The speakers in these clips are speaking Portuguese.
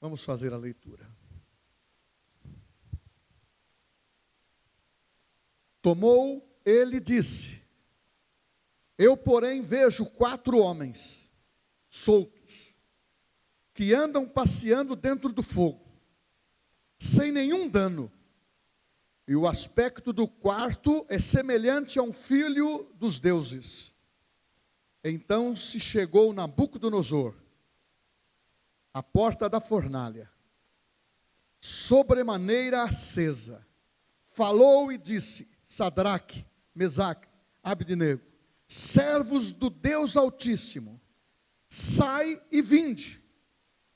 Vamos fazer a leitura. Tomou ele e disse: eu, porém, vejo 4 homens soltos, que andam passeando dentro do fogo, sem nenhum dano. E o aspecto do quarto é semelhante a um filho dos deuses. Então se chegou Nabucodonosor à porta da fornalha, sobremaneira acesa, falou e disse: Sadraque, Mesaque, Abdenego, servos do Deus Altíssimo, sai e vinde.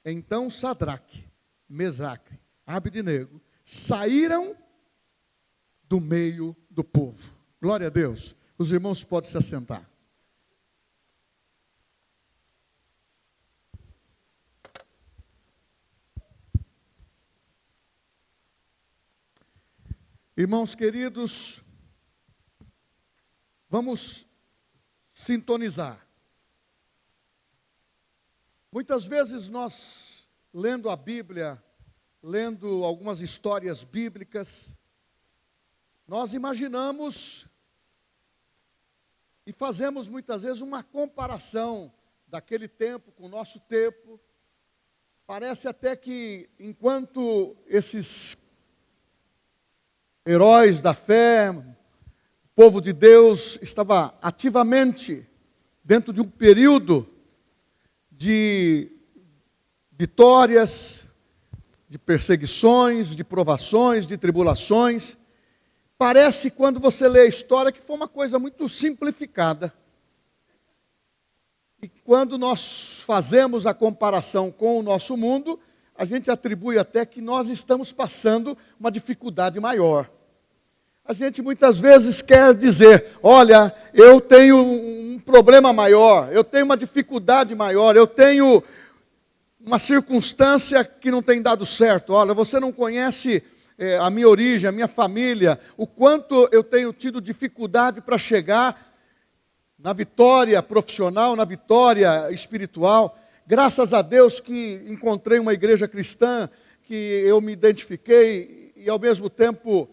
Então Sadraque, Mesaque, Abdenego saíram do meio do povo. Glória a Deus. Os irmãos podem se assentar. Irmãos queridos, vamos sintonizar. Muitas vezes nós, lendo a Bíblia, lendo algumas histórias bíblicas, nós imaginamos e fazemos muitas vezes uma comparação daquele tempo com o nosso tempo. Parece até que enquanto esses heróis da fé, o povo de Deus estava ativamente dentro de um período de vitórias, de perseguições, de provações, de tribulações. Parece, quando você lê a história, que foi uma coisa muito simplificada. E quando nós fazemos a comparação com o nosso mundo, a gente atribui até que nós estamos passando uma dificuldade maior. A gente muitas vezes quer dizer: olha, eu tenho um problema maior, eu tenho uma dificuldade maior, eu tenho uma circunstância que não tem dado certo. Olha, você não conhece a minha origem, a minha família, o quanto eu tenho tido dificuldade para chegar na vitória profissional, na vitória espiritual. Graças a Deus que encontrei uma igreja cristã, que eu me identifiquei e ao mesmo tempo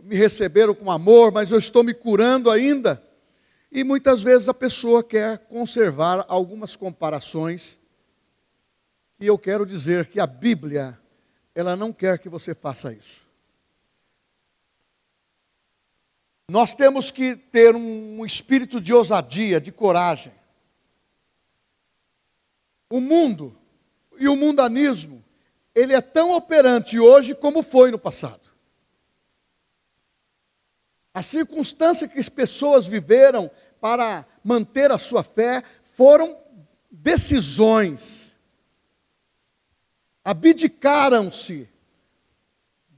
me receberam com amor, mas eu estou me curando ainda. E muitas vezes a pessoa quer conservar algumas comparações, e eu quero dizer que a Bíblia, ela não quer que você faça isso. Nós temos que ter um espírito de ousadia, de coragem. O mundo e o mundanismo, ele é tão operante hoje como foi no passado. As circunstâncias que as pessoas viveram para manter a sua fé foram decisões. Abdicaram-se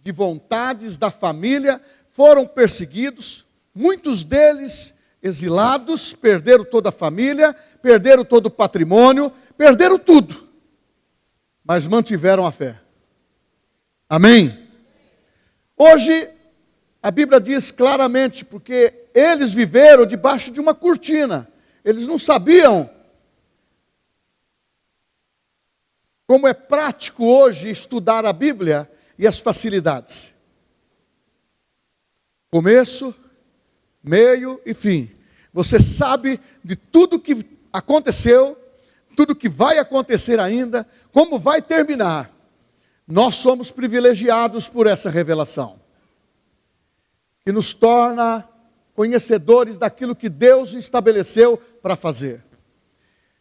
de vontades da família, foram perseguidos, muitos deles exilados, perderam toda a família, perderam todo o patrimônio, perderam tudo, mas mantiveram a fé. Amém? Hoje, a Bíblia diz claramente, porque eles viveram debaixo de uma cortina, eles não sabiam como é prático hoje estudar a Bíblia e as facilidades. Começo, meio e fim. Você sabe de tudo que aconteceu, tudo que vai acontecer ainda, como vai terminar. Nós somos privilegiados por essa revelação, que nos torna conhecedores daquilo que Deus estabeleceu para fazer.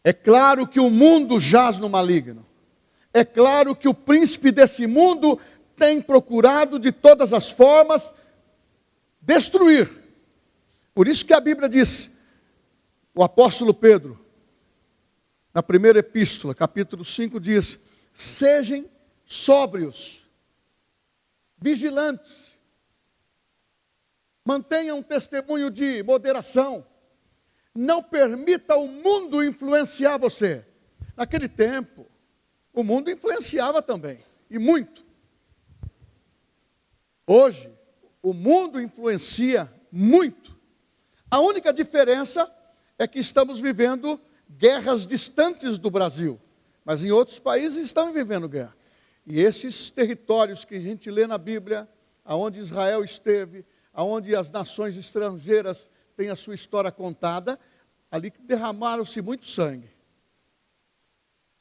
É claro que o mundo jaz no maligno. É claro que o príncipe desse mundo tem procurado de todas as formas destruir. Por isso que a Bíblia diz, o apóstolo Pedro, na primeira epístola, capítulo 5, diz: sejam sóbrios, vigilantes, mantenham um testemunho de moderação, não permita o mundo influenciar você. Naquele tempo, o mundo influenciava também, e muito. Hoje, o mundo influencia muito. A única diferença é que estamos vivendo guerras distantes do Brasil. mas em outros países estão vivendo guerra. E esses territórios que a gente lê na Bíblia, aonde Israel esteve, aonde as nações estrangeiras têm a sua história contada, ali derramaram-se muito sangue.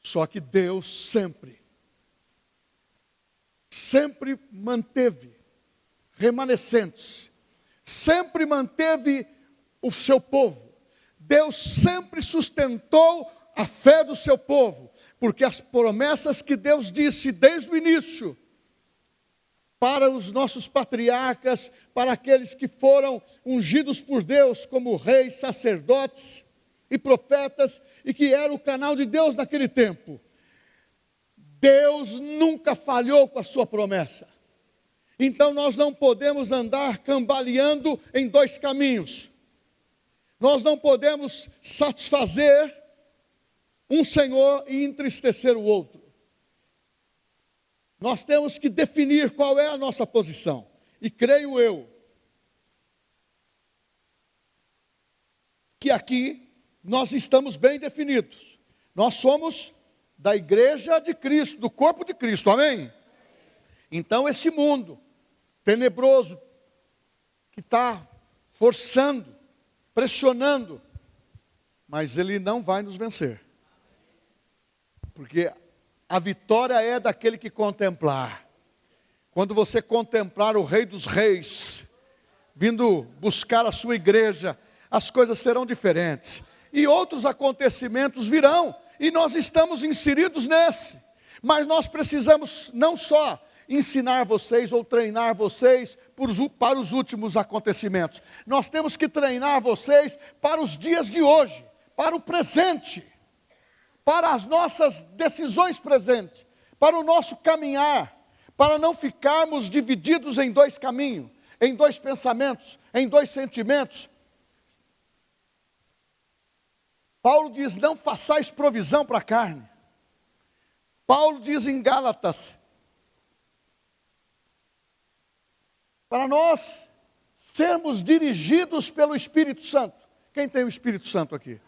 Só que Deus sempre manteve remanescentes, sempre manteve o seu povo. Deus sempre sustentou a fé do seu povo, porque as promessas que Deus disse desde o início, para os nossos patriarcas, para aqueles que foram ungidos por Deus como reis, sacerdotes e profetas, e que era o canal de Deus naquele tempo, Deus nunca falhou com a sua promessa. Então nós não podemos andar cambaleando em dois caminhos. Nós não podemos satisfazer um Senhor e entristecer o outro. Nós temos que definir qual é a nossa posição. E creio eu que aqui nós estamos bem definidos. Nós somos da igreja de Cristo, do corpo de Cristo, amém? Então esse mundo tenebroso que está forçando, pressionando, mas ele não vai nos vencer. Porque a vitória é daquele que contemplar. Quando você contemplar o Rei dos Reis, vindo buscar a sua igreja, as coisas serão diferentes. E outros acontecimentos virão, e nós estamos inseridos nesse. Mas nós precisamos não só ensinar vocês ou treinar vocês para os últimos acontecimentos. Nós temos que treinar vocês para os dias de hoje, para o presente, para as nossas decisões presentes, para o nosso caminhar, para não ficarmos divididos em dois caminhos, em dois pensamentos, em dois sentimentos. Paulo diz, não façais provisão para a carne. Paulo diz em Gálatas, para nós sermos dirigidos pelo Espírito Santo. Quem tem o Espírito Santo aqui?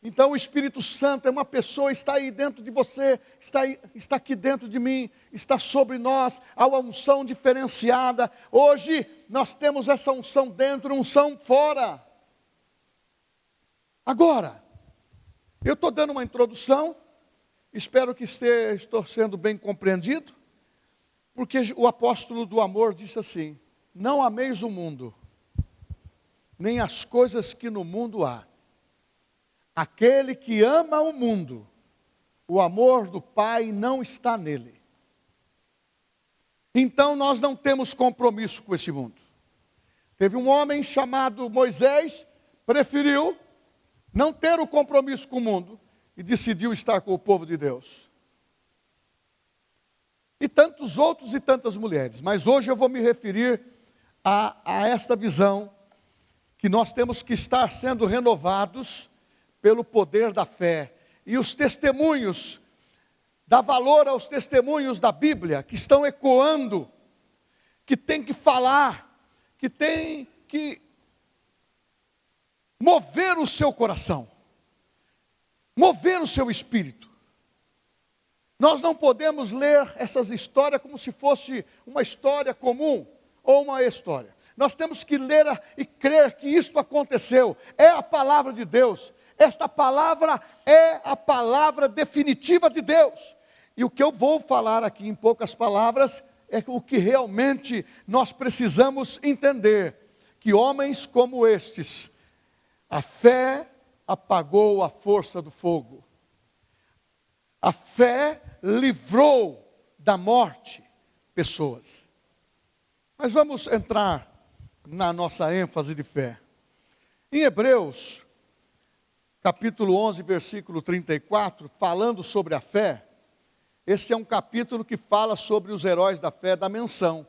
Então o Espírito Santo é uma pessoa, está aí dentro de você, está aqui dentro de mim, está sobre nós, há uma unção diferenciada. Hoje nós temos essa unção dentro, unção fora. Agora, eu estou dando uma introdução, espero que estou sendo bem compreendido, porque o apóstolo do amor disse assim, não ameis o mundo, nem as coisas que no mundo há. Aquele que ama o mundo, o amor do Pai não está nele. Então nós não temos compromisso com esse mundo. Teve um homem chamado Moisés, preferiu não ter o compromisso com o mundo e decidiu estar com o povo de Deus. E tantos outros e tantas mulheres. Mas hoje eu vou me referir a esta visão, que nós temos que estar sendo renovados pelo poder da fé. E os testemunhos, dá valor aos testemunhos da Bíblia, que estão ecoando, que tem que falar, que tem que mover o seu coração, mover o seu espírito. Nós não podemos ler essas histórias como se fosse uma história comum ou uma história. Nós temos que ler e crer que isto aconteceu. É a palavra de Deus. Esta palavra é a palavra definitiva de Deus. E o que eu vou falar aqui em poucas palavras é o que realmente nós precisamos entender. Que homens como estes, a fé apagou a força do fogo. A fé livrou da morte pessoas. Mas vamos entrar na nossa ênfase de fé. Em Hebreus, capítulo 11, versículo 34, falando sobre a fé, esse é um capítulo que fala sobre os heróis da fé, da menção.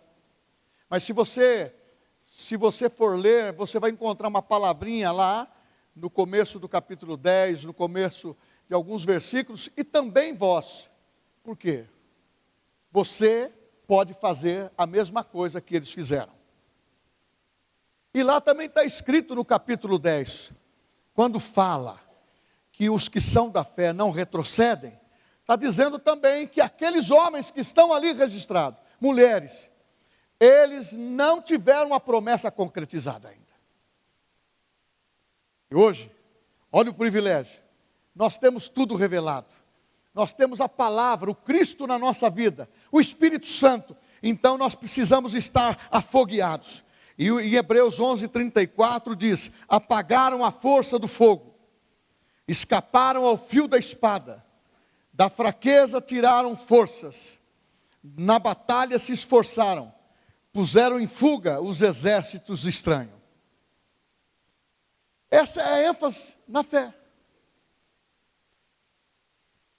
Mas se você for ler, você vai encontrar uma palavrinha lá, no começo do capítulo 10, no começo de alguns versículos, e também vós. Por quê? Você pode fazer a mesma coisa que eles fizeram. E lá também está escrito no capítulo 10, quando fala que os que são da fé não retrocedem, Está dizendo também que aqueles homens que estão ali registrados, mulheres, eles não tiveram a promessa concretizada ainda. E hoje, olha o privilégio, nós temos tudo revelado. Nós temos a palavra, o Cristo na nossa vida, o Espírito Santo. Então nós precisamos estar afogueados. E em Hebreus 11:34 diz: apagaram a força do fogo, escaparam ao fio da espada, da fraqueza tiraram forças, na batalha se esforçaram, puseram em fuga os exércitos estranhos. Essa é a ênfase na fé.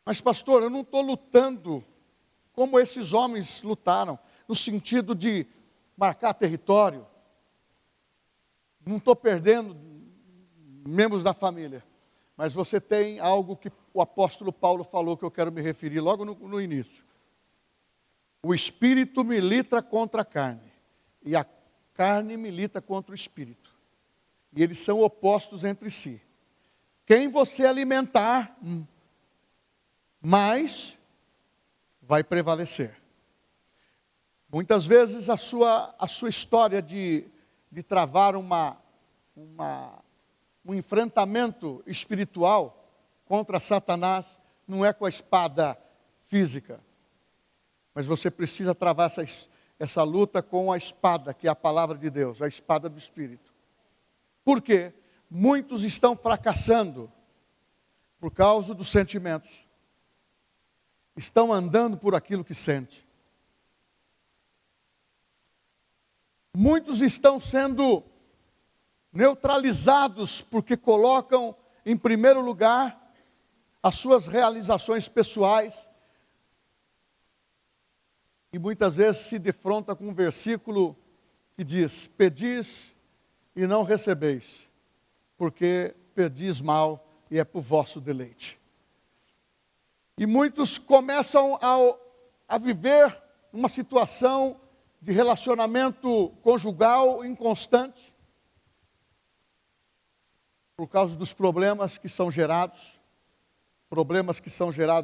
Mas pastor, eu não estou lutando como esses homens lutaram, no sentido de marcar território. Não estou perdendo membros da família. Mas você tem algo que o apóstolo Paulo falou, que eu quero me referir logo no início. O espírito milita contra a carne, e a carne milita contra o espírito. E eles são opostos entre si. Quem você alimentar, mais vai prevalecer. Muitas vezes a sua história de travar um enfrentamento espiritual contra Satanás não é com a espada física. Mas você precisa travar essa luta com a espada, que é a palavra de Deus, a espada do Espírito. Por quê? Muitos estão fracassando por causa dos sentimentos. Estão andando por aquilo que sente. Muitos estão sendo neutralizados porque colocam em primeiro lugar as suas realizações pessoais. E muitas vezes se defronta com um versículo que diz: pedis e não recebeis, porque pedis mal e é por vosso deleite. E muitos começam a viver uma situação de relacionamento conjugal inconstante, por causa dos problemas que são gerados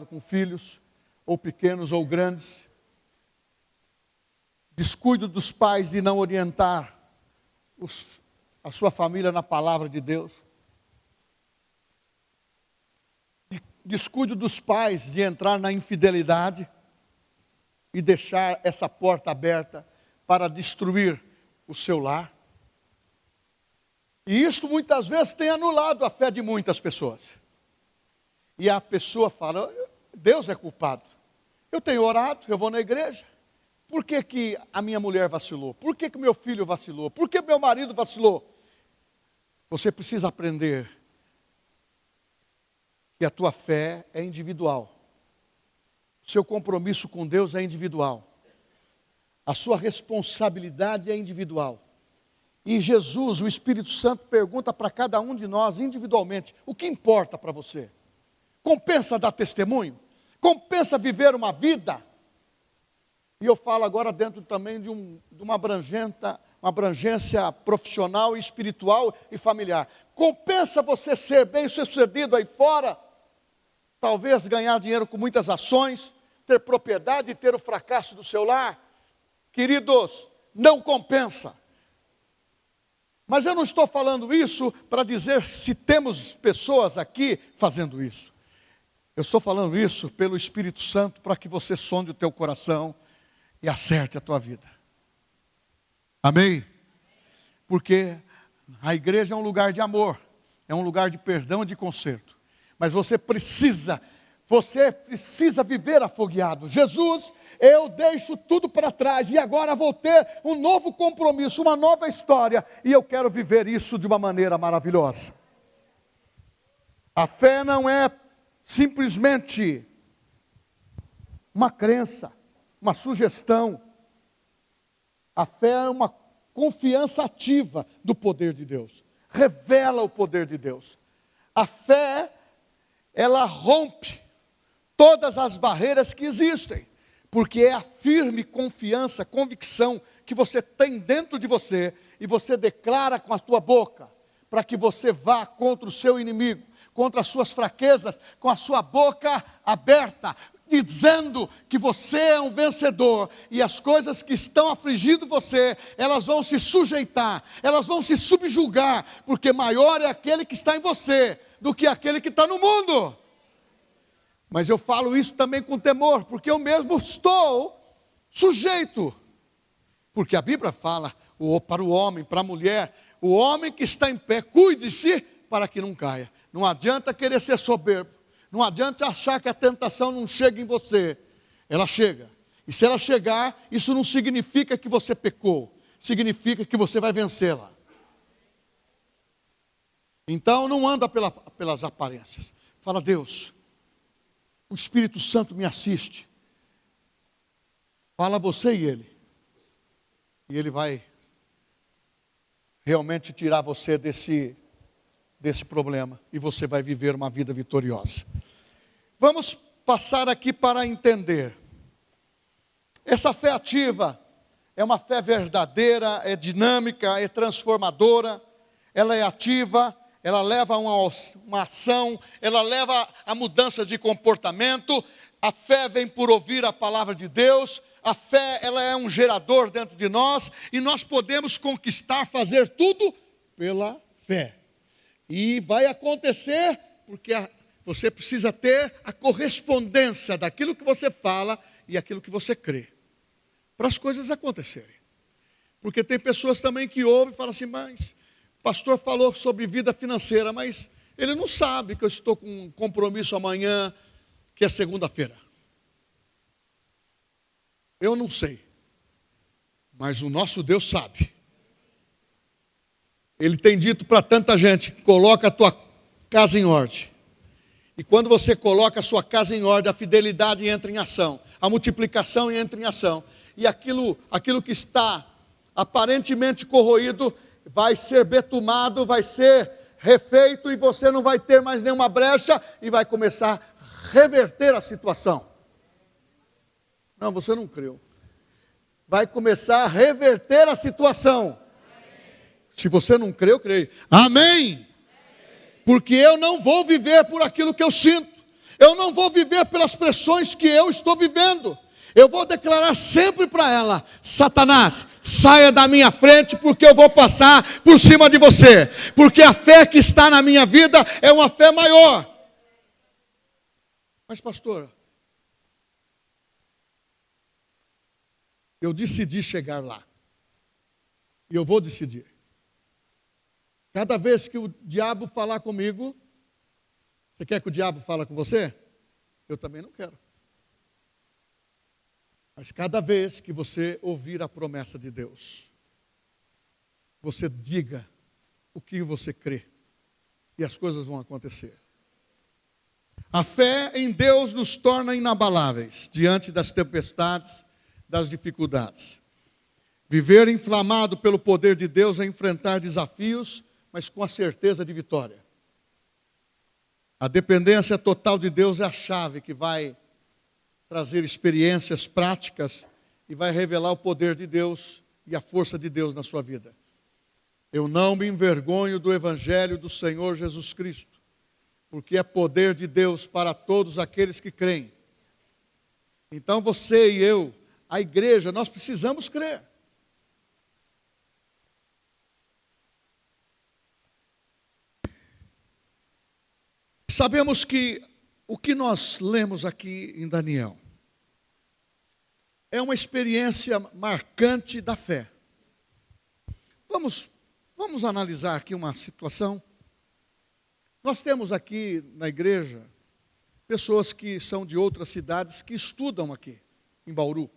com filhos, ou pequenos ou grandes. Descuido dos pais de não orientar a sua família na palavra de Deus. Descuido dos pais de entrar na infidelidade e deixar essa porta aberta para destruir o seu lar. E isso muitas vezes tem anulado a fé de muitas pessoas. E a pessoa fala: Deus é culpado. Eu tenho orado, eu vou na igreja. Por que a minha mulher vacilou? Por que o meu filho vacilou? Por que meu marido vacilou? Você precisa aprender que a tua fé é individual. O seu compromisso com Deus é individual. A sua responsabilidade é individual. E Jesus, o Espírito Santo, pergunta para cada um de nós individualmente: o que importa para você? Compensa dar testemunho? Compensa viver uma vida? E eu falo agora dentro também de uma abrangência profissional, espiritual e familiar. Compensa você ser bem-sucedido aí fora? Talvez ganhar dinheiro com muitas ações, ter propriedade e ter o fracasso do seu lar? Queridos, não compensa. Mas eu não estou falando isso para dizer se temos pessoas aqui fazendo isso. Eu estou falando isso pelo Espírito Santo para que você sonde o teu coração e acerte a tua vida. Amém? Porque a igreja é um lugar de amor, é um lugar de perdão e de conserto. Mas você precisa viver afogueado. Jesus, eu deixo tudo para trás e agora vou ter um novo compromisso, uma nova história, e eu quero viver isso de uma maneira maravilhosa. A fé não é simplesmente uma crença, uma sugestão. A fé é uma confiança ativa do poder de Deus. Revela o poder de Deus. A fé, ela rompe todas as barreiras que existem, porque é a firme confiança, convicção que você tem dentro de você, e você declara com a tua boca, para que você vá contra o seu inimigo, contra as suas fraquezas, com a sua boca aberta, dizendo que você é um vencedor, e as coisas que estão afligindo você, elas vão se sujeitar, elas vão se subjugar, porque maior é aquele que está em você, do que aquele que está no mundo. Mas eu falo isso também com temor, porque eu mesmo estou sujeito, porque a Bíblia fala, para o homem, para a mulher, o homem que está em pé, cuide-se para que não caia. Não adianta querer ser soberbo, não adianta achar que a tentação não chega em você, ela chega, e se ela chegar, isso não significa que você pecou, significa que você vai vencê-la. Então não anda pelas aparências, fala: Deus, o Espírito Santo me assiste, fala você e ele vai realmente tirar você desse problema, e você vai viver uma vida vitoriosa. Vamos passar aqui para entender. Essa fé ativa é uma fé verdadeira, é dinâmica, é transformadora, ela é ativa, ela leva a uma ação, ela leva a mudança de comportamento. A fé vem por ouvir a palavra de Deus. A fé, ela é um gerador dentro de nós, e nós podemos conquistar, fazer tudo pela fé. E vai acontecer, porque você precisa ter a correspondência daquilo que você fala e aquilo que você crê, para as coisas acontecerem. Porque tem pessoas também que ouvem e falam assim: mas o pastor falou sobre vida financeira, mas ele não sabe que eu estou com um compromisso amanhã, que é segunda-feira. Eu não sei, mas o nosso Deus sabe. Ele tem dito para tanta gente: coloca a tua casa em ordem. E quando você coloca a sua casa em ordem, a fidelidade entra em ação, a multiplicação entra em ação, e aquilo que está aparentemente corroído vai ser betumado, vai ser refeito, e você não vai ter mais nenhuma brecha, e vai começar a reverter a situação. Não, você não creu. Vai começar a reverter a situação. Se você não crê, eu creio. Amém? Porque eu não vou viver por aquilo que eu sinto. Eu não vou viver pelas pressões que eu estou vivendo. Eu vou declarar sempre para ela: Satanás, saia da minha frente, porque eu vou passar por cima de você. Porque a fé que está na minha vida é uma fé maior. Mas pastor, eu decidi chegar lá. E eu vou decidir. Cada vez que o diabo falar comigo, você quer que o diabo fale com você? Eu também não quero. Mas cada vez que você ouvir a promessa de Deus, você diga o que você crê, e as coisas vão acontecer. A fé em Deus nos torna inabaláveis diante das tempestades, das dificuldades. Viver inflamado pelo poder de Deus é enfrentar desafios, mas com a certeza de vitória. A dependência total de Deus é a chave que vai trazer experiências práticas e vai revelar o poder de Deus e a força de Deus na sua vida. Eu não me envergonho do Evangelho do Senhor Jesus Cristo, porque é poder de Deus para todos aqueles que creem. Então você e eu, a igreja, nós precisamos crer. Sabemos que o que nós lemos aqui em Daniel é uma experiência marcante da fé. Vamos analisar aqui uma situação. Nós temos aqui na igreja pessoas que são de outras cidades que estudam aqui em Bauru,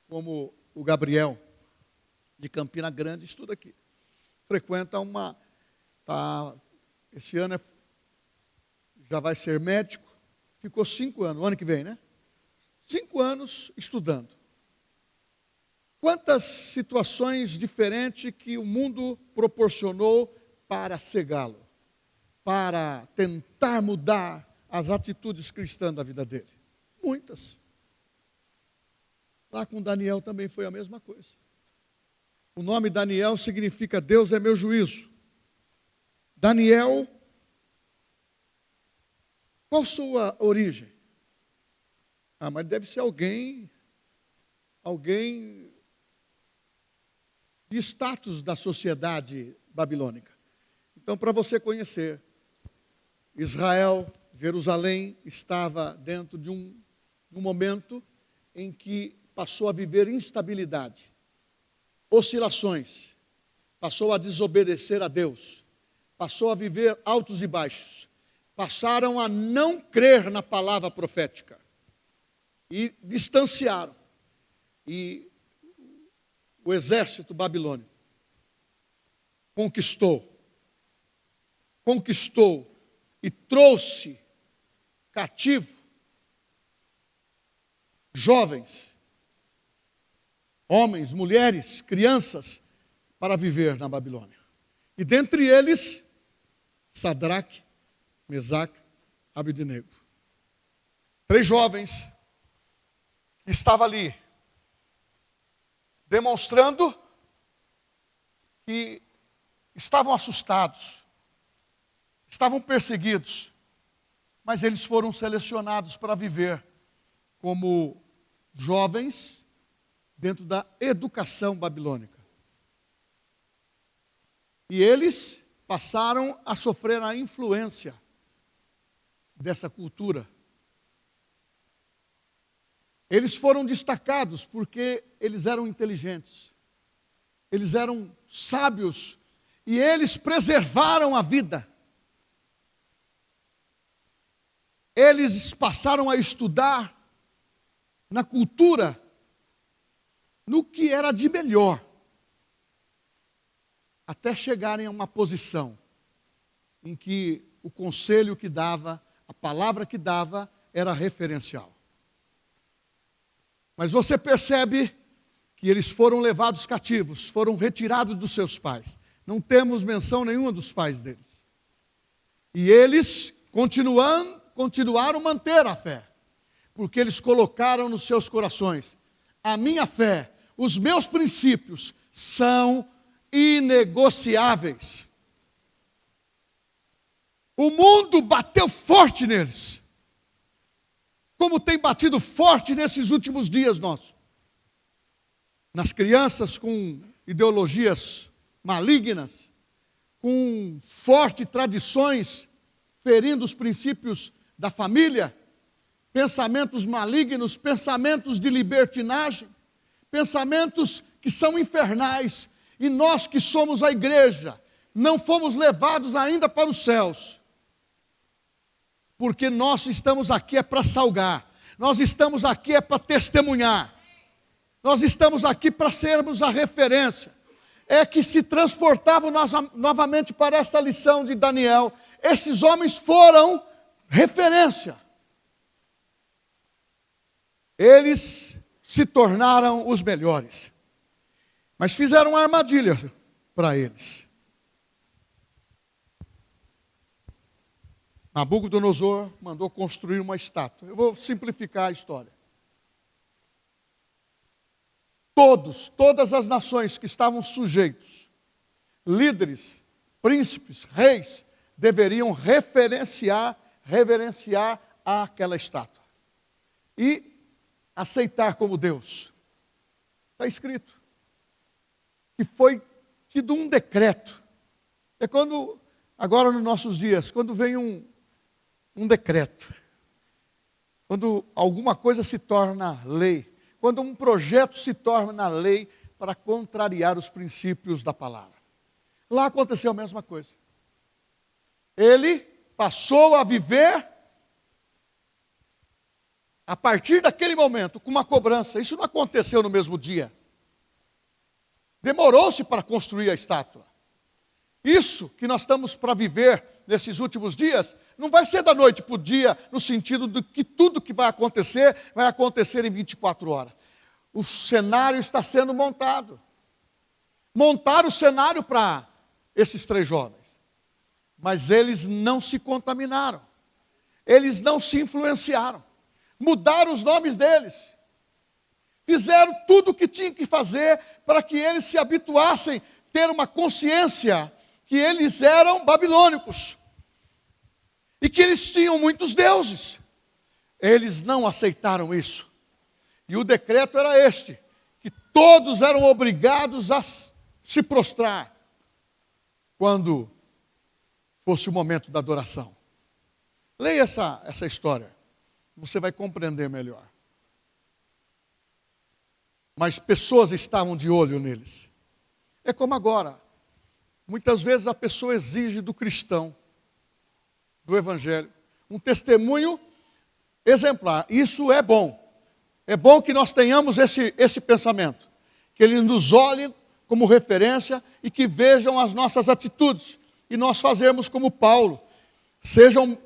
como o Gabriel de Campina Grande estuda aqui. Frequenta esse ano já vai ser médico, ficou 5 anos, o ano que vem, né? 5 anos estudando. Quantas situações diferentes que o mundo proporcionou para cegá-lo, para tentar mudar as atitudes cristãs da vida dele. Muitas. Lá com Daniel também foi a mesma coisa. O nome Daniel significa Deus é meu juízo. Daniel Qual sua origem? Mas deve ser alguém de status da sociedade babilônica. Então, para você conhecer, Israel, Jerusalém, estava dentro de um momento em que passou a viver instabilidade, oscilações, passou a desobedecer a Deus, passou a viver altos e baixos, passaram a não crer na palavra profética e distanciaram. E o exército babilônico conquistou e trouxe cativo jovens, homens, mulheres, crianças, para viver na Babilônia. E dentre eles, Sadraque, Mesaque, Abednego. 3 jovens que estavam ali, demonstrando que estavam assustados, estavam perseguidos, mas eles foram selecionados para viver como jovens dentro da educação babilônica. E eles passaram a sofrer a influência dessa cultura. Eles foram destacados porque eles eram inteligentes, eles eram sábios e eles preservaram a vida. Eles passaram a estudar na cultura, no que era de melhor, até chegarem a uma posição em que o conselho que dava, a palavra que dava, era referencial. Mas você percebe que eles foram levados cativos, foram retirados dos seus pais. Não temos menção nenhuma dos pais deles. E eles continuaram a manter a fé, porque eles colocaram nos seus corações: a minha fé, os meus princípios são inegociáveis. O mundo bateu forte neles, como tem batido forte nesses últimos dias nossos. Nas crianças com ideologias malignas, com fortes tradições, ferindo os princípios da família, pensamentos malignos, pensamentos de libertinagem, pensamentos que são infernais. E nós que somos a igreja, não fomos levados ainda para os céus, porque nós estamos aqui para salgar, nós estamos aqui para testemunhar, nós estamos aqui para sermos a referência. É que se transportavam novamente para esta lição de Daniel. Esses homens foram referência. Eles se tornaram os melhores. Mas fizeram uma armadilha para eles. Nabucodonosor mandou construir uma estátua. Eu vou simplificar a história. Todas as nações que estavam sujeitos, líderes, príncipes, reis, deveriam reverenciar aquela estátua e aceitar como Deus. Está escrito que foi tido um decreto. É quando, agora nos nossos dias, quando vem um decreto, quando alguma coisa se torna lei, quando um projeto se torna lei para contrariar os princípios da palavra. Lá aconteceu a mesma coisa. Ele passou a viver, a partir daquele momento, com uma cobrança. Isso não aconteceu no mesmo dia. Demorou-se para construir a estátua. Isso que nós estamos para viver nesses últimos dias, não vai ser da noite para o dia, no sentido de que tudo que vai acontecer em 24 horas. O cenário está sendo montado. Montaram o cenário para esses 3 jovens. Mas eles não se contaminaram. Eles não se influenciaram. Mudaram os nomes deles. Fizeram tudo o que tinham que fazer para que eles se habituassem a ter uma consciência que eles eram babilônicos. e que eles tinham muitos deuses. Eles não aceitaram isso. E o decreto era este, que todos eram obrigados a se prostrar quando fosse o momento da adoração. Leia essa história, você vai compreender melhor. Mas pessoas estavam de olho neles. É como agora. Muitas vezes a pessoa exige do cristão, do evangelho, um testemunho exemplar. Isso é bom. É bom que nós tenhamos esse pensamento. Que ele nos olhe como referência e que vejam as nossas atitudes. E nós fazemos como Paulo. Sejam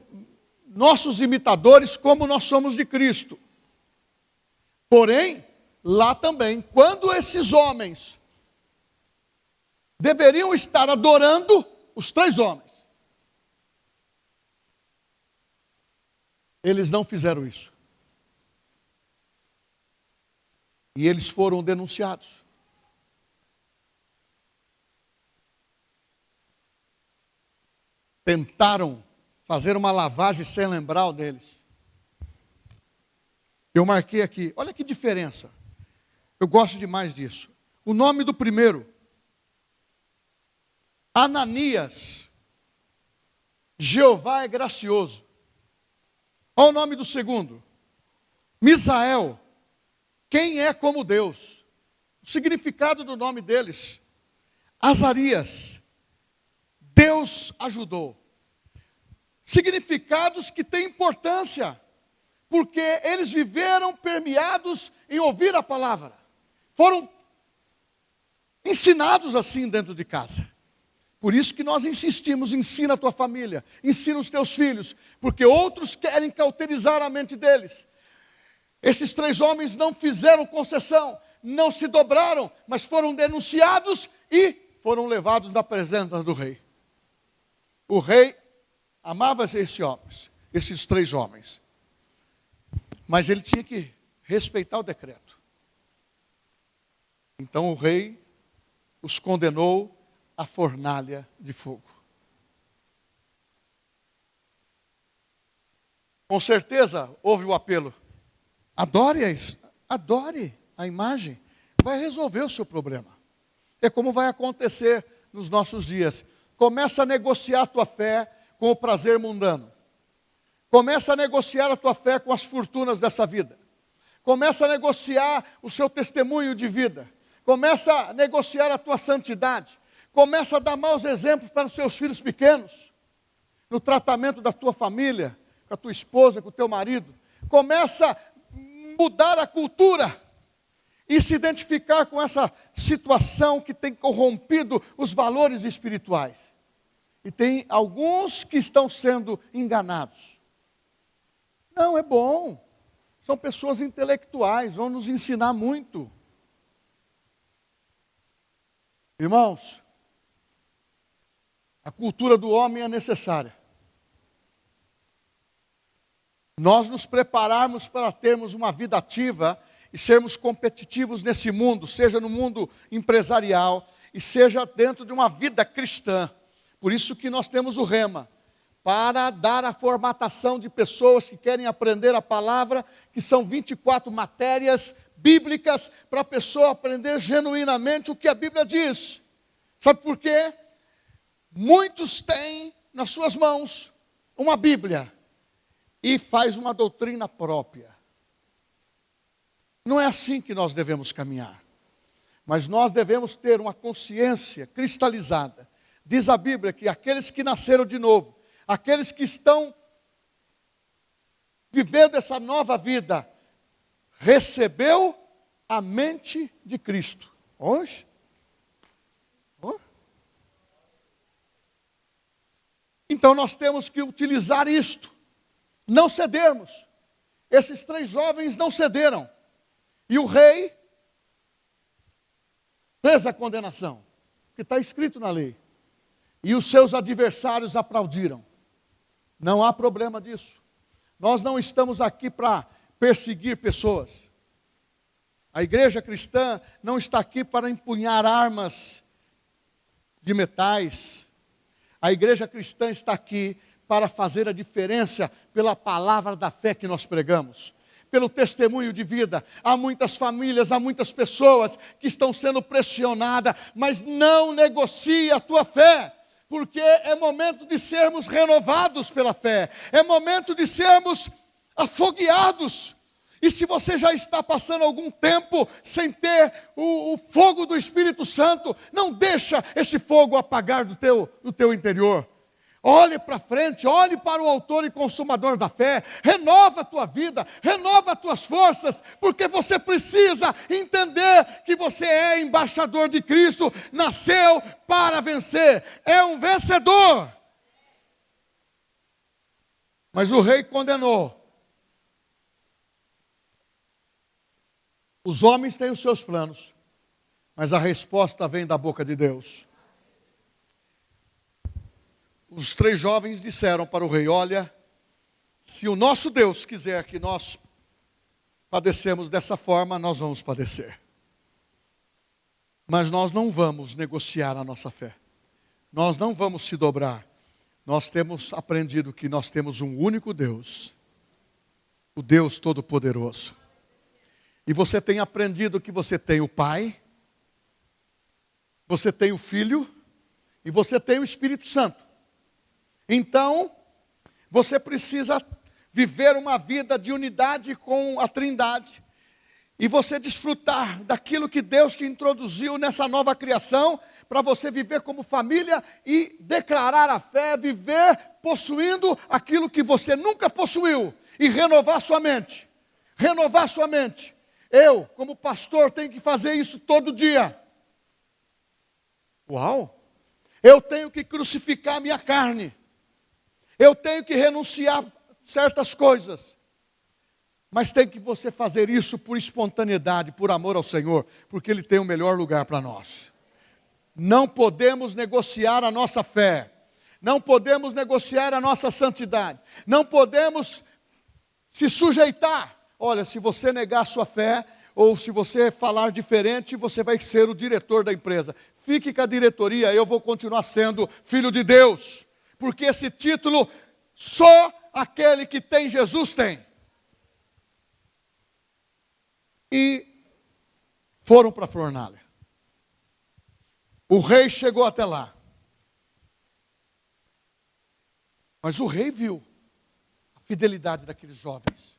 nossos imitadores como nós somos de Cristo. Porém, lá também, quando esses homens deveriam estar adorando, os 3 homens, eles não fizeram isso. E eles foram denunciados. Tentaram fazer uma lavagem sem lembrar o deles. Eu marquei aqui, olha que diferença. Eu gosto demais disso. O nome do primeiro, Ananias. Jeová é gracioso. Olha o nome do segundo, Misael. Quem é como Deus? O significado do nome deles, Azarias. Deus ajudou. Significados que têm importância, porque eles viveram permeados em ouvir a palavra. Foram ensinados assim dentro de casa. Por isso que nós insistimos, ensina a tua família, ensina os teus filhos, porque outros querem cauterizar a mente deles. Esses 3 homens não fizeram concessão, não se dobraram, mas foram denunciados e foram levados na presença do rei. O rei amava esses 3 homens. Mas ele tinha que respeitar o decreto. Então o rei os condenou à fornalha de fogo. Com certeza houve o apelo. Adore a imagem. Vai resolver o seu problema. É como vai acontecer nos nossos dias. Começa a negociar a tua fé com o prazer mundano. Começa a negociar a tua fé com as fortunas dessa vida. Começa a negociar o seu testemunho de vida. Começa a negociar a tua santidade. Começa a dar maus exemplos para os seus filhos pequenos. No tratamento da tua família, com a tua esposa, com o teu marido. Começa a mudar a cultura. E se identificar com essa situação que tem corrompido os valores espirituais. E tem alguns que estão sendo enganados. Não, é bom. São pessoas intelectuais, vão nos ensinar muito. Irmãos, a cultura do homem é necessária. Nós nos prepararmos para termos uma vida ativa e sermos competitivos nesse mundo, seja no mundo empresarial e seja dentro de uma vida cristã. Por isso que nós temos o Rema, para dar a formatação de pessoas que querem aprender a palavra, que são 24 matérias bíblicas, para a pessoa aprender genuinamente o que a Bíblia diz. Sabe por quê? Muitos têm nas suas mãos uma Bíblia e faz uma doutrina própria. Não é assim que nós devemos caminhar. Mas nós devemos ter uma consciência cristalizada. Diz a Bíblia que aqueles que nasceram de novo, aqueles que estão vivendo essa nova vida, recebeu a mente de Cristo. Hoje? Então nós temos que utilizar isto. Não cedermos. Esses 3 jovens não cederam. E o rei fez a condenação, que está escrito na lei. E os seus adversários aplaudiram. Não há problema disso. Nós não estamos aqui para perseguir pessoas. A igreja cristã não está aqui para empunhar armas de metais. A igreja cristã está aqui para fazer a diferença pela palavra da fé que nós pregamos, pelo testemunho de vida. Há muitas famílias, há muitas pessoas que estão sendo pressionadas, mas não negocie a tua fé, porque é momento de sermos renovados pela fé, é momento de sermos afogueados. E se você já está passando algum tempo sem ter o fogo do Espírito Santo, não deixa esse fogo apagar do teu interior. Olhe para frente, olhe para o autor e consumador da fé, renova a tua vida, renova as tuas forças, porque você precisa entender que você é embaixador de Cristo, nasceu para vencer, é um vencedor. Mas o rei condenou. Os homens têm os seus planos, mas a resposta vem da boca de Deus. Os 3 jovens disseram para o rei: olha, se o nosso Deus quiser que nós padecemos dessa forma, nós vamos padecer. Mas nós não vamos negociar a nossa fé. Nós não vamos se dobrar. Nós temos aprendido que nós temos um único Deus, o Deus Todo-Poderoso. E você tem aprendido que você tem o Pai, você tem o Filho e você tem o Espírito Santo. Então, você precisa viver uma vida de unidade com a Trindade. E você desfrutar daquilo que Deus te introduziu nessa nova criação, para você viver como família e declarar a fé, viver possuindo aquilo que você nunca possuiu. E renovar sua mente. Renovar sua mente. Eu, como pastor, tenho que fazer isso todo dia. Uau! Eu tenho que crucificar a minha carne. Eu tenho que renunciar a certas coisas. Mas tem que você fazer isso por espontaneidade, por amor ao Senhor, porque Ele tem o melhor lugar para nós. Não podemos negociar a nossa fé. Não podemos negociar a nossa santidade. Não podemos se sujeitar. Olha, se você negar a sua fé, ou se você falar diferente, você vai ser o diretor da empresa. Fique com a diretoria, eu vou continuar sendo filho de Deus. Porque esse título, só aquele que tem Jesus tem. E foram para a fornalha. O rei chegou até lá. Mas o rei viu a fidelidade daqueles jovens.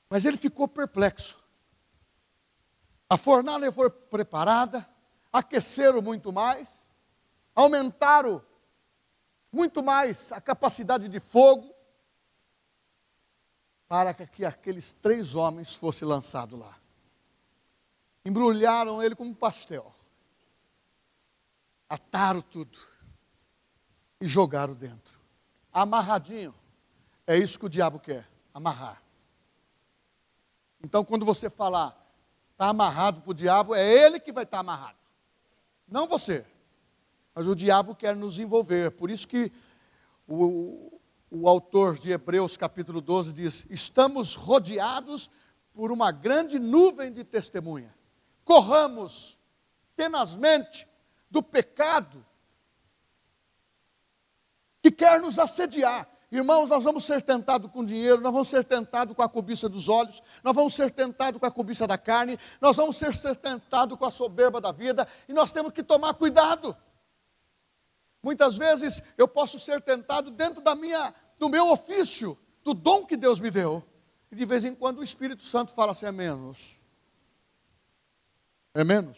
Mas ele ficou perplexo. A fornalha foi preparada, aqueceram muito mais, aumentaram muito mais a capacidade de fogo, para que aqueles 3 homens fossem lançados lá. Embrulharam ele como um pastel. Ataram tudo. E jogaram dentro. Amarradinho. É isso que o diabo quer. Amarrar. Então quando você falar, está amarrado para o diabo, é ele que vai estar amarrado. Não você. Mas o diabo quer nos envolver. Por isso que o autor de Hebreus capítulo 12 diz: estamos rodeados por uma grande nuvem de testemunha. Corramos tenazmente do pecado que quer nos assediar. Irmãos, nós vamos ser tentados com dinheiro, nós vamos ser tentados com a cobiça dos olhos, nós vamos ser tentados com a cobiça da carne, nós vamos ser tentados com a soberba da vida, e nós temos que tomar cuidado. Muitas vezes eu posso ser tentado dentro do meu ofício, do dom que Deus me deu. E de vez em quando o Espírito Santo fala assim: é menos. É menos.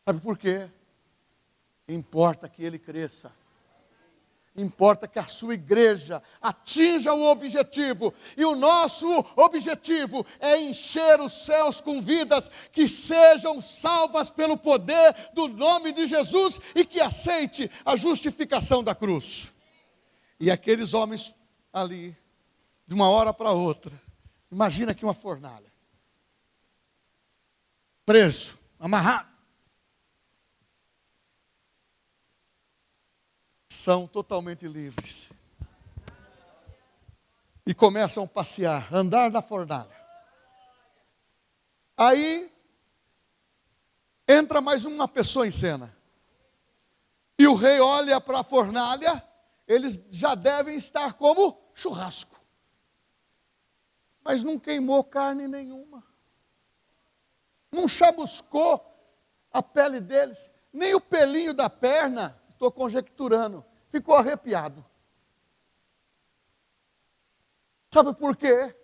Sabe por quê? Importa que ele cresça. Importa que a sua igreja atinja o objetivo. E o nosso objetivo é encher os céus com vidas que sejam salvas pelo poder do nome de Jesus e que aceite a justificação da cruz. E aqueles homens ali, de uma hora para outra, imagina aqui uma fornalha. Preso, amarrado. São totalmente livres. E começam a passear, andar na fornalha. Aí, entra mais uma pessoa em cena. E o rei olha para a fornalha, eles já devem estar como churrasco. Mas não queimou carne nenhuma. Não chamuscou a pele deles. Nem o pelinho da perna, estou conjecturando, ficou arrepiado. Sabe por quê?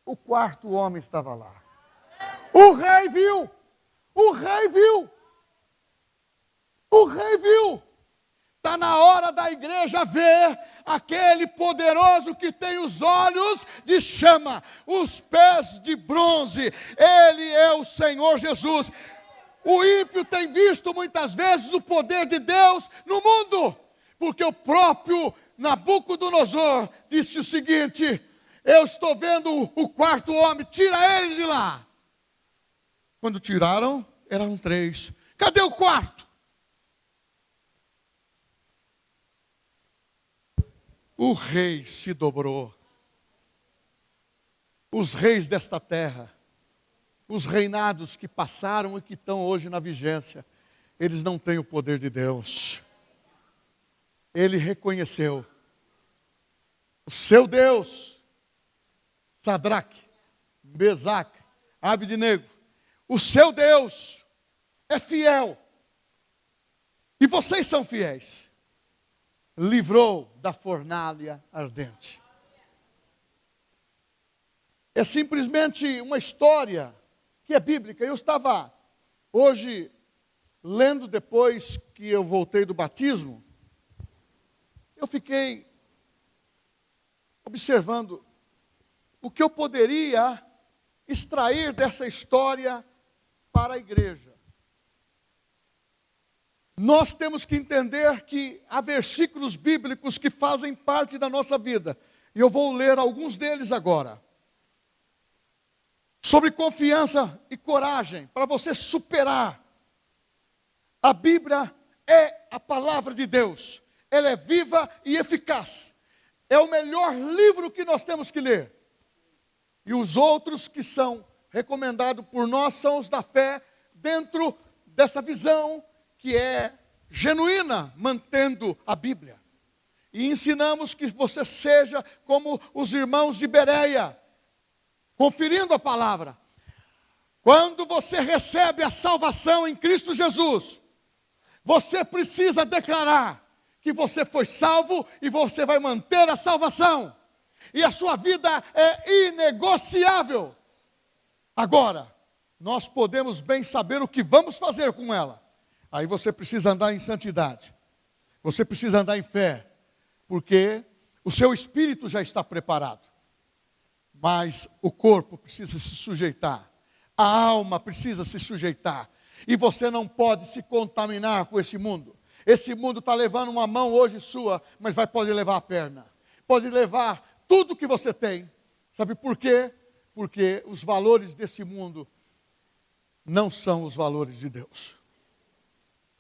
O quarto homem estava lá. O rei viu! O rei viu! O rei viu! Está na hora da igreja ver aquele poderoso que tem os olhos de chama, os pés de bronze. Ele é o Senhor Jesus. O ímpio tem visto muitas vezes o poder de Deus no mundo, porque o próprio Nabucodonosor disse o seguinte: eu estou vendo o quarto homem, tira ele de lá. Quando tiraram, eram 3. Cadê o quarto? O rei se dobrou. Os reis desta terra, os reinados que passaram e que estão hoje na vigência, eles não têm o poder de Deus. Ele reconheceu o seu Deus, Sadraque, Mesaque, Abednego, o seu Deus é fiel. E vocês são fiéis. Livrou da fornalha ardente. É simplesmente uma história que é bíblica. Eu estava hoje lendo, depois que eu voltei do batismo, eu fiquei observando o que eu poderia extrair dessa história para a igreja. Nós temos que entender que há versículos bíblicos que fazem parte da nossa vida. E eu vou ler alguns deles agora. Sobre confiança e coragem, para você superar. A Bíblia é a palavra de Deus. Ela é viva e eficaz. É o melhor livro que nós temos que ler. E os outros que são recomendados por nós são os da fé, dentro dessa visão que é genuína, mantendo a Bíblia. E ensinamos que você seja como os irmãos de Bereia, conferindo a palavra. Quando você recebe a salvação em Cristo Jesus, você precisa declarar que você foi salvo e você vai manter a salvação. E a sua vida é inegociável. Agora, nós podemos bem saber o que vamos fazer com ela. Aí você precisa andar em santidade. Você precisa andar em fé. Porque o seu espírito já está preparado. Mas o corpo precisa se sujeitar. A alma precisa se sujeitar. E você não pode se contaminar com esse mundo. Esse mundo está levando uma mão hoje sua, mas pode levar a perna. Pode levar tudo que você tem. Sabe por quê? Porque os valores desse mundo não são os valores de Deus.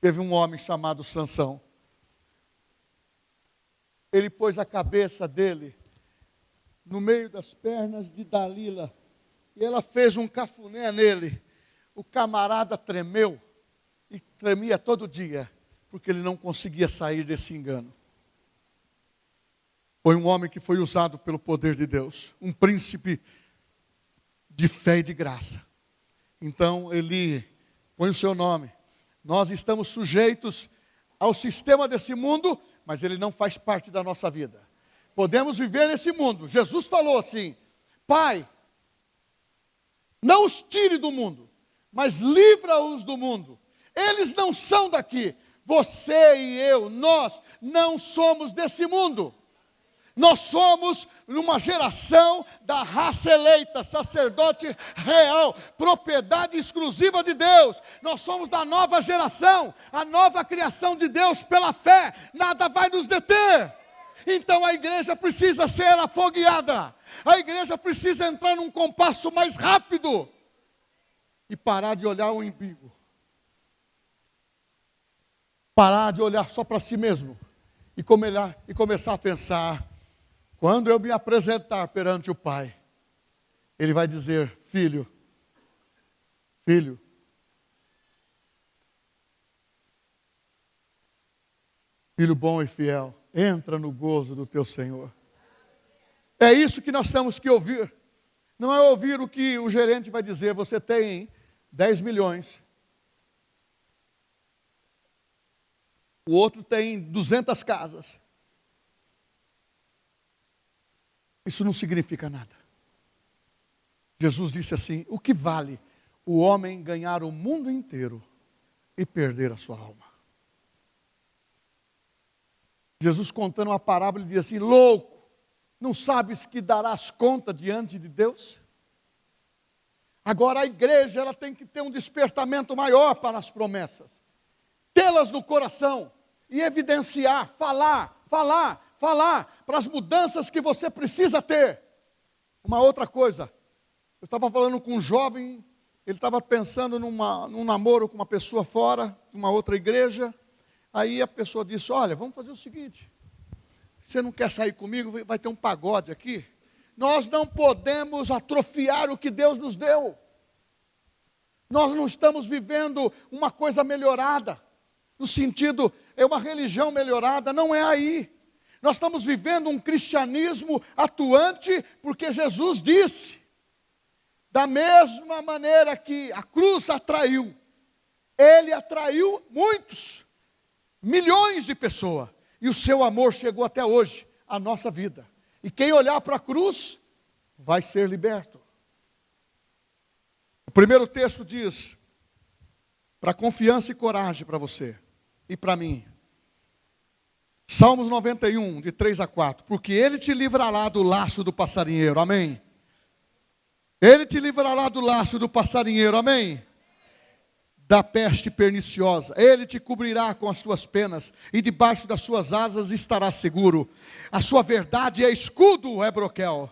Teve um homem chamado Sansão. Ele pôs a cabeça dele no meio das pernas de Dalila. E ela fez um cafuné nele. O camarada tremeu. E tremia todo dia. Porque ele não conseguia sair desse engano. Foi um homem que foi usado pelo poder de Deus. Um príncipe de fé e de graça. Então ele põe o seu nome. Nós estamos sujeitos ao sistema desse mundo, mas ele não faz parte da nossa vida. Podemos viver nesse mundo. Jesus falou assim: Pai, não os tire do mundo, mas livra-os do mundo. Eles não são daqui. Você e eu, nós não somos desse mundo. Nós somos uma geração da raça eleita, sacerdote real, propriedade exclusiva de Deus. Nós somos da nova geração, a nova criação de Deus pela fé. Nada vai nos deter. Então a igreja precisa ser afogueada. A igreja precisa entrar num compasso mais rápido. E parar de olhar o umbigo. Parar de olhar só para si mesmo. E começar a pensar: quando eu me apresentar perante o Pai, Ele vai dizer: filho, filho, Filho bom e fiel, entra no gozo do teu Senhor. É isso que nós temos que ouvir. Não é ouvir o que o gerente vai dizer. Você tem 10 milhões. O outro tem 200 casas. Isso não significa nada. Jesus disse assim: o que vale o homem ganhar o mundo inteiro e perder a sua alma? Jesus, contando uma parábola, ele diz assim: louco, não sabes que darás conta diante de Deus? Agora a igreja, ela tem que ter um despertamento maior para as promessas, tê-las no coração e evidenciar, falar para as mudanças que você precisa ter. Uma outra coisa, eu estava falando com um jovem, ele estava pensando num namoro com uma pessoa fora, de uma outra igreja. Aí a pessoa disse: olha, vamos fazer o seguinte, você não quer sair comigo? Vai ter um pagode aqui. Nós não podemos atrofiar o que Deus nos deu. Nós não estamos vivendo uma coisa melhorada, no sentido, é uma religião melhorada, não é aí. Nós estamos vivendo um cristianismo atuante, porque Jesus disse, da mesma maneira que a cruz atraiu, Ele atraiu muitos, milhões de pessoas, e o seu amor chegou até hoje, à nossa vida. E quem olhar para a cruz, vai ser liberto. O primeiro texto diz, para confiança e coragem para você, e para mim. Salmos 91, de 3 a 4. Porque Ele te livrará do laço do passarinheiro, amém? Ele te livrará do laço do passarinheiro, amém? Da peste perniciosa, Ele te cobrirá com as suas penas, e debaixo das suas asas estará seguro. A sua verdade é escudo, é broquel.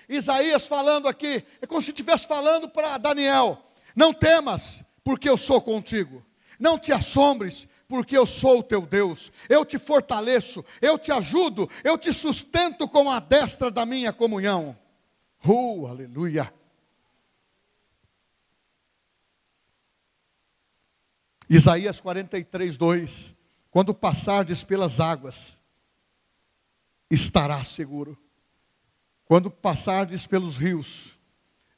Isaías falando aqui, é como se estivesse falando para Daniel: não temas, porque eu sou contigo. Não te assombres, porque eu sou o teu Deus. Eu te fortaleço, eu te ajudo, eu te sustento com a destra da minha comunhão. Aleluia. Isaías 43, 2. Quando passardes pelas águas, estarás seguro. Quando passardes pelos rios,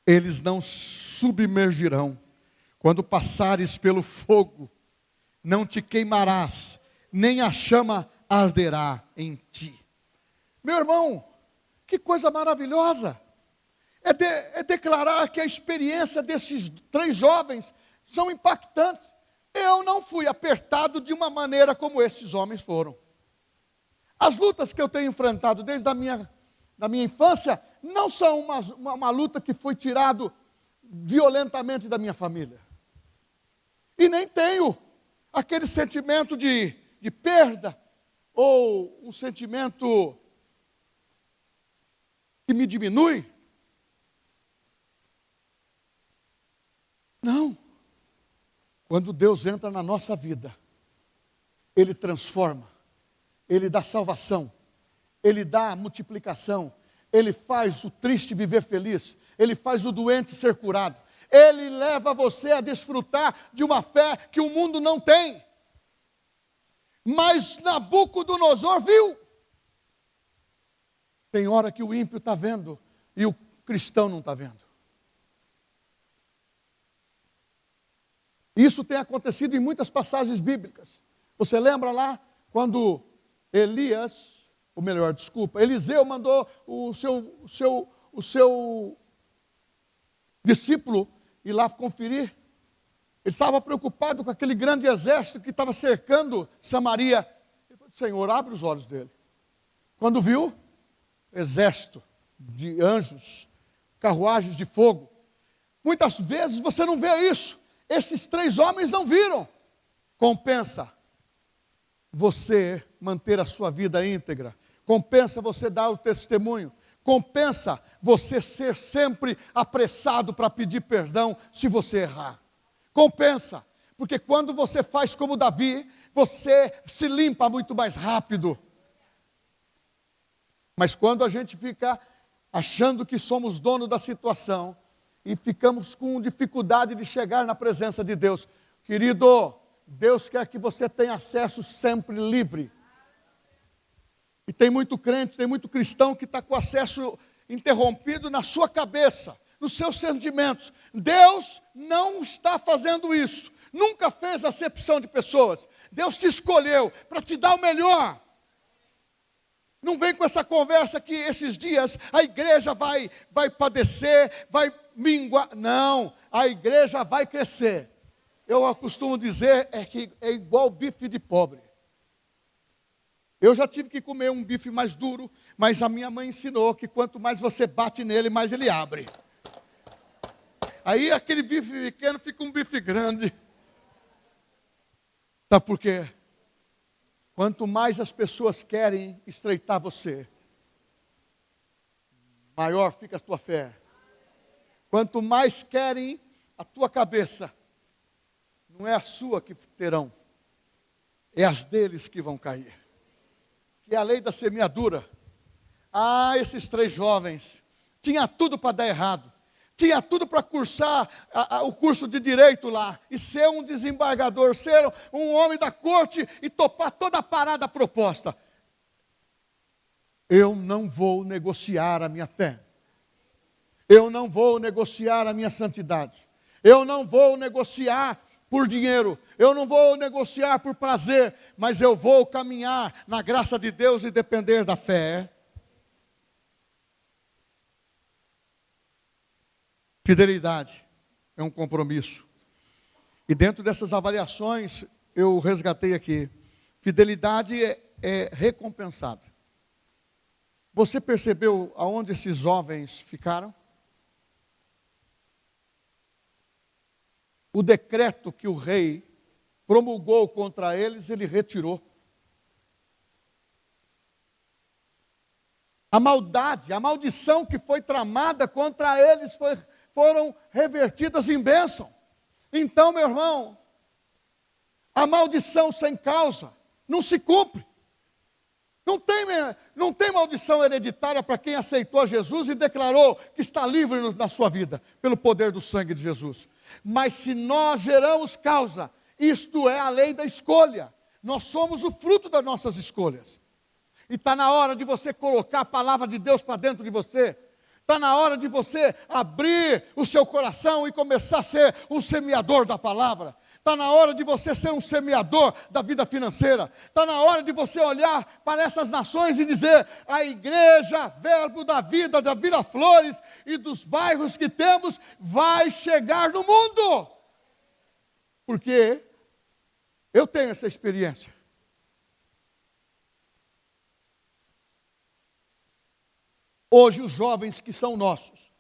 eles não submergirão. Quando passares pelo fogo, não te queimarás, nem a chama arderá em ti. Meu irmão, que coisa maravilhosa. É declarar que a experiência desses 3 jovens são impactantes. Eu não fui apertado de uma maneira como esses homens foram. As lutas que eu tenho enfrentado desde a da minha infância não são uma luta que foi tirado violentamente da minha família. E nem tenho aquele sentimento de perda, ou um sentimento que me diminui. Não. Quando Deus entra na nossa vida, Ele transforma, Ele dá salvação, Ele dá multiplicação, Ele faz o triste viver feliz, Ele faz o doente ser curado, Ele leva você a desfrutar de uma fé que o mundo não tem. Mas Nabucodonosor viu. Tem hora que o ímpio está vendo e o cristão não está vendo. Isso tem acontecido em muitas passagens bíblicas. Você lembra lá quando Eliseu mandou o seu discípulo ir lá conferir. Ele estava preocupado com aquele grande exército que estava cercando Samaria. Ele falou: Senhor, abre os olhos dele. Quando viu, exército de anjos, carruagens de fogo. Muitas vezes você não vê isso. Esses 3 homens não viram. Compensa você manter a sua vida íntegra. Compensa você dar o testemunho. Compensa você ser sempre apressado para pedir perdão se você errar. Compensa, porque quando você faz como Davi, você se limpa muito mais rápido. Mas quando a gente fica achando que somos dono da situação e ficamos com dificuldade de chegar na presença de Deus, querido, Deus quer que você tenha acesso sempre livre. E tem muito crente, tem muito cristão que está com acesso interrompido na sua cabeça, nos seus sentimentos. Deus não está fazendo isso. Nunca fez acepção de pessoas. Deus te escolheu para te dar o melhor. Não vem com essa conversa que esses dias a igreja vai padecer, vai minguar. Não, a igreja vai crescer. Eu costumo dizer que é igual bife de pobre. Eu já tive que comer um bife mais duro, mas a minha mãe ensinou que quanto mais você bate nele, mais ele abre. Aí aquele bife pequeno fica um bife grande. Sabe por quê? Quanto mais as pessoas querem estreitar você, maior fica a tua fé. Quanto mais querem a tua cabeça, não é a sua que terão, é as deles que vão cair. Que é a lei da semeadura. Esses 3 jovens, tinha tudo para dar errado. Tinha tudo para cursar o curso de direito lá, e ser um desembargador, ser um homem da corte e topar toda a parada proposta. Eu não vou negociar a minha fé. Eu não vou negociar a minha santidade. Eu não vou negociar por dinheiro. Eu não vou negociar por prazer, mas eu vou caminhar na graça de Deus e depender da fé. Fidelidade é um compromisso. E dentro dessas avaliações, eu resgatei aqui. Fidelidade é recompensada. Você percebeu aonde esses jovens ficaram? O decreto que o rei promulgou contra eles, ele retirou. A maldade, a maldição que foi tramada contra eles foram revertidas em bênção. Então, meu irmão, a maldição sem causa não se cumpre. Não tem maldição hereditária para quem aceitou Jesus e declarou que está livre na sua vida, pelo poder do sangue de Jesus. Mas se nós geramos causa, isto é a lei da escolha. Nós somos o fruto das nossas escolhas. E está na hora de você colocar a palavra de Deus para dentro de você. Está na hora de você abrir o seu coração e começar a ser um semeador da palavra. Está na hora de você ser um semeador da vida financeira. Está na hora de você olhar para essas nações e dizer: a igreja, verbo da Vila Flores e dos bairros que temos, vai chegar no mundo. Porque eu tenho essa experiência. Hoje os jovens que são nossos,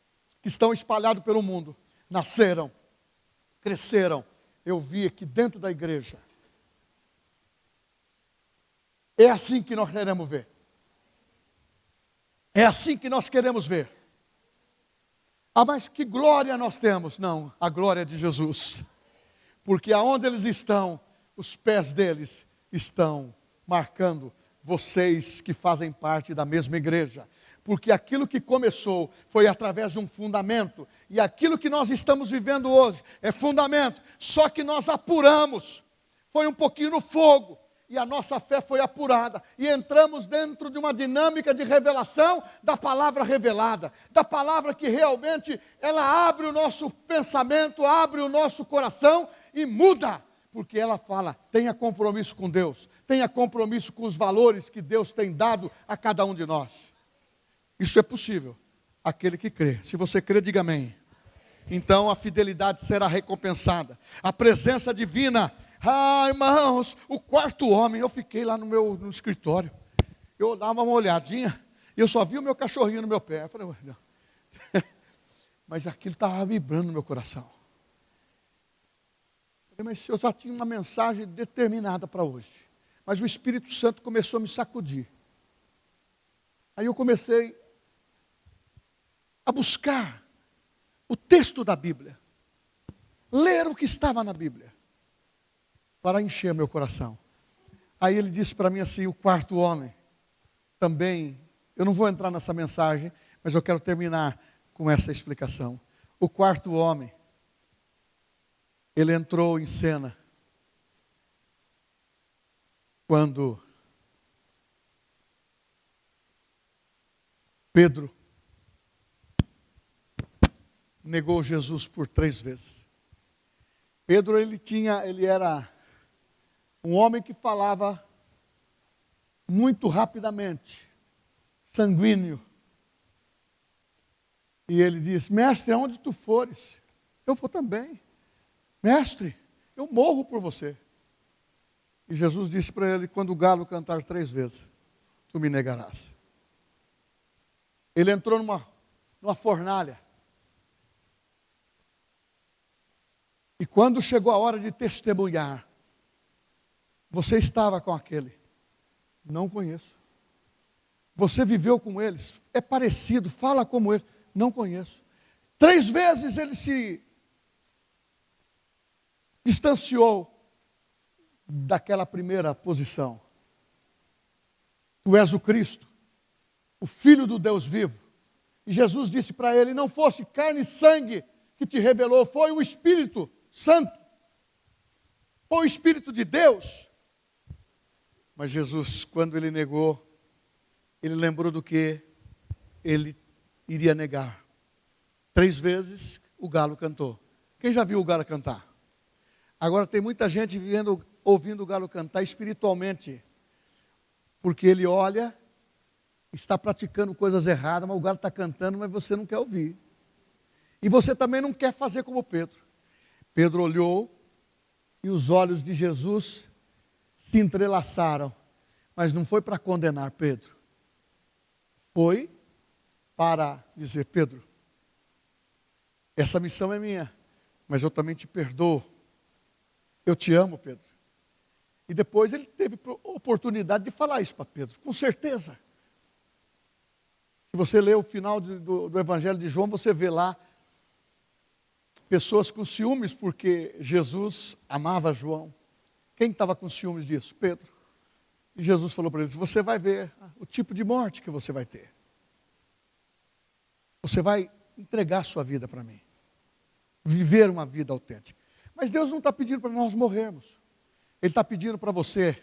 que estão espalhados pelo mundo, nasceram, cresceram. Eu vi aqui dentro da igreja. É assim que nós queremos ver. É assim que nós queremos ver. Mas que glória nós temos? Não, a glória de Jesus. Porque aonde eles estão, os pés deles estão marcando vocês que fazem parte da mesma igreja. Porque aquilo que começou foi através de um fundamento. E aquilo que nós estamos vivendo hoje é fundamento. Só que nós apuramos. Foi um pouquinho no fogo. E a nossa fé foi apurada. E entramos dentro de uma dinâmica de revelação da palavra revelada. Da palavra que realmente ela abre o nosso pensamento, abre o nosso coração e muda. Porque ela fala: tenha compromisso com Deus. Tenha compromisso com os valores que Deus tem dado a cada um de nós. Isso é possível, aquele que crê. Se você crê, diga amém. Então a fidelidade será recompensada. A presença divina. Irmãos, o quarto homem. Eu fiquei lá no escritório. Eu dava uma olhadinha e eu só vi o meu cachorrinho no meu pé. Eu falei: não. Mas aquilo estava vibrando no meu coração. Eu falei: mas eu já tinha uma mensagem determinada para hoje. Mas o Espírito Santo começou a me sacudir. Aí eu comecei a buscar o texto da Bíblia, ler o que estava na Bíblia, para encher meu coração. Aí ele disse para mim assim: o quarto homem, também, eu não vou entrar nessa mensagem, mas eu quero terminar com essa explicação. O quarto homem, ele entrou em cena, quando Pedro negou Jesus por 3 vezes. Pedro, ele era um homem que falava muito rapidamente, sanguíneo. E ele diz: mestre, aonde tu fores, eu vou também. Mestre, eu morro por você. E Jesus disse para ele: quando o galo cantar 3 vezes, tu me negarás. Ele entrou numa fornalha. E quando chegou a hora de testemunhar, você estava com aquele? Não conheço. Você viveu com eles? É parecido, fala como ele? Não conheço. 3 vezes ele se distanciou daquela primeira posição. Tu és o Cristo, o Filho do Deus vivo. E Jesus disse para ele: não fosse carne e sangue que te revelou, foi o Espírito Santo, foi o Espírito de Deus. Mas Jesus, quando ele negou, ele lembrou do que ele iria negar. 3 vezes o galo cantou. Quem já viu o galo cantar? Agora tem muita gente ouvindo o galo cantar espiritualmente, porque ele olha, está praticando coisas erradas, mas o galo está cantando, mas você não quer ouvir. E você também não quer fazer como Pedro. Pedro olhou e os olhos de Jesus se entrelaçaram, mas não foi para condenar Pedro. Foi para dizer: Pedro, essa missão é minha, mas eu também te perdoo. Eu te amo, Pedro. E depois ele teve oportunidade de falar isso para Pedro, com certeza. Se você ler o final do Evangelho de João, você vê lá pessoas com ciúmes porque Jesus amava João. Quem estava com ciúmes disso? Pedro. E Jesus falou para ele: você vai ver o tipo de morte que você vai ter. Você vai entregar sua vida para mim. Viver uma vida autêntica. Mas Deus não está pedindo para nós morrermos. Ele está pedindo para você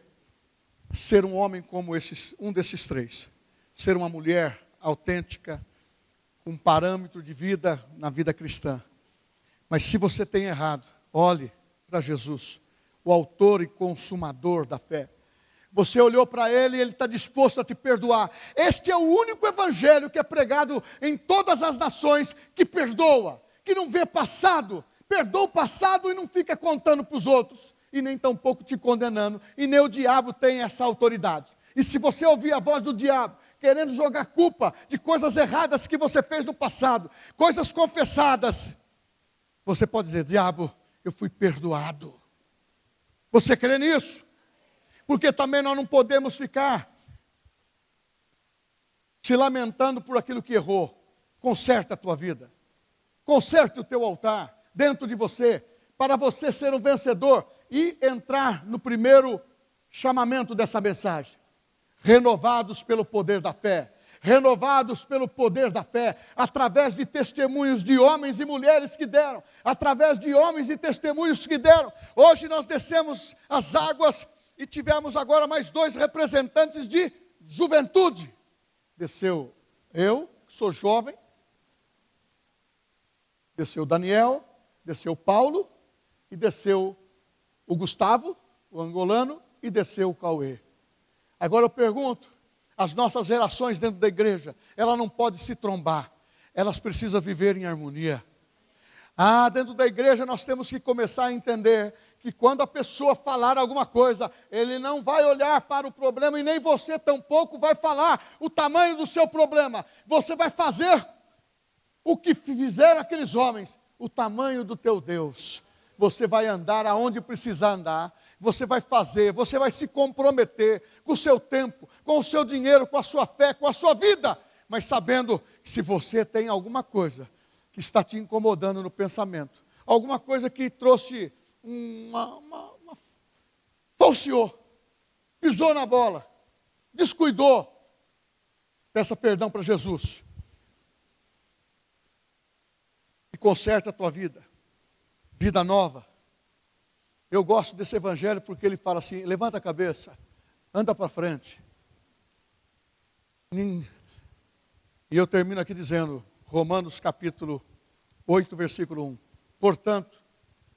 ser um homem como um desses 3. Ser uma mulher autêntica, com um parâmetro de vida na vida cristã. Mas se você tem errado, olhe para Jesus, o autor e consumador da fé. Você olhou para ele e ele está disposto a te perdoar. Este é o único evangelho que é pregado em todas as nações, que perdoa, que não vê passado, perdoa o passado e não fica contando para os outros, e nem tampouco te condenando, e nem o diabo tem essa autoridade. E se você ouvir a voz do diabo, querendo jogar culpa de coisas erradas que você fez no passado, coisas confessadas, você pode dizer: diabo, eu fui perdoado. Você crê nisso? Porque também nós não podemos ficar se lamentando por aquilo que errou. Conserta a tua vida. Conserte o teu altar dentro de você, para você ser um vencedor e entrar no primeiro chamamento dessa mensagem. Renovados pelo poder da fé. Renovados pelo poder da fé, através de testemunhos de homens e mulheres que deram, através de homens e testemunhos que deram. Hoje nós descemos as águas e tivemos agora mais 2 representantes de juventude. Desceu eu, que sou jovem, desceu o Daniel, desceu o Paulo, e desceu o Gustavo, o angolano, e desceu o Cauê. Agora eu pergunto: as nossas relações dentro da igreja, ela não pode se trombar, elas precisam viver em harmonia. Dentro da igreja nós temos que começar a entender que quando a pessoa falar alguma coisa, ele não vai olhar para o problema, e nem você tampouco vai falar o tamanho do seu problema. Você vai fazer o que fizeram aqueles homens, o tamanho do teu Deus. Você vai andar aonde precisar andar, você vai fazer, você vai se comprometer com o seu tempo, com o seu dinheiro, com a sua fé, com a sua vida, mas sabendo que se você tem alguma coisa que está te incomodando no pensamento, alguma coisa que trouxe falseou, pisou na bola, descuidou, peça perdão para Jesus e conserta a tua vida. Vida nova. Eu gosto desse evangelho porque ele fala assim: levanta a cabeça, anda para frente. E E eu termino aqui dizendo, Romanos capítulo 8, versículo 1. Portanto,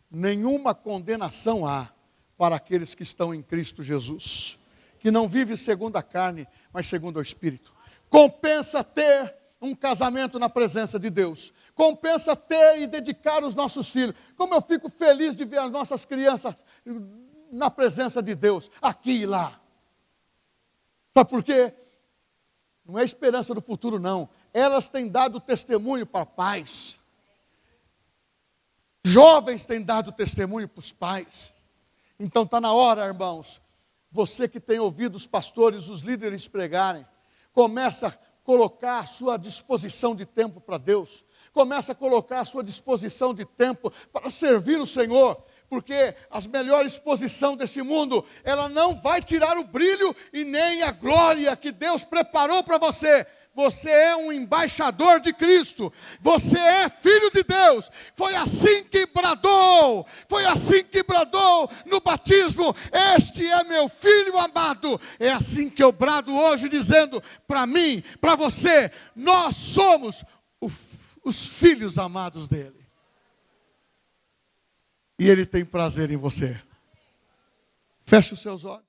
nenhuma condenação há para aqueles que estão em Cristo Jesus, que não vive segundo a carne, mas segundo o Espírito. Compensa ter um casamento na presença de Deus. Compensa ter e dedicar os nossos filhos. Como eu fico feliz de ver as nossas crianças na presença de Deus, aqui e lá. Sabe por quê? Não é esperança do futuro, não. Elas têm dado testemunho para pais. Jovens têm dado testemunho para os pais. Então está na hora, irmãos, você que tem ouvido os pastores, os líderes pregarem, começa a colocar a sua disposição de tempo para Deus, começa a colocar a sua disposição de tempo para servir o Senhor, porque a melhor exposição desse mundo, ela não vai tirar o brilho e nem a glória que Deus preparou para você. Você é um embaixador de Cristo, você é filho de Deus. Foi assim que bradou no batismo: este é meu filho amado. É assim que eu brado hoje, dizendo para mim, para você: nós somos os filhos amados dele. E ele tem prazer em você. Feche os seus olhos.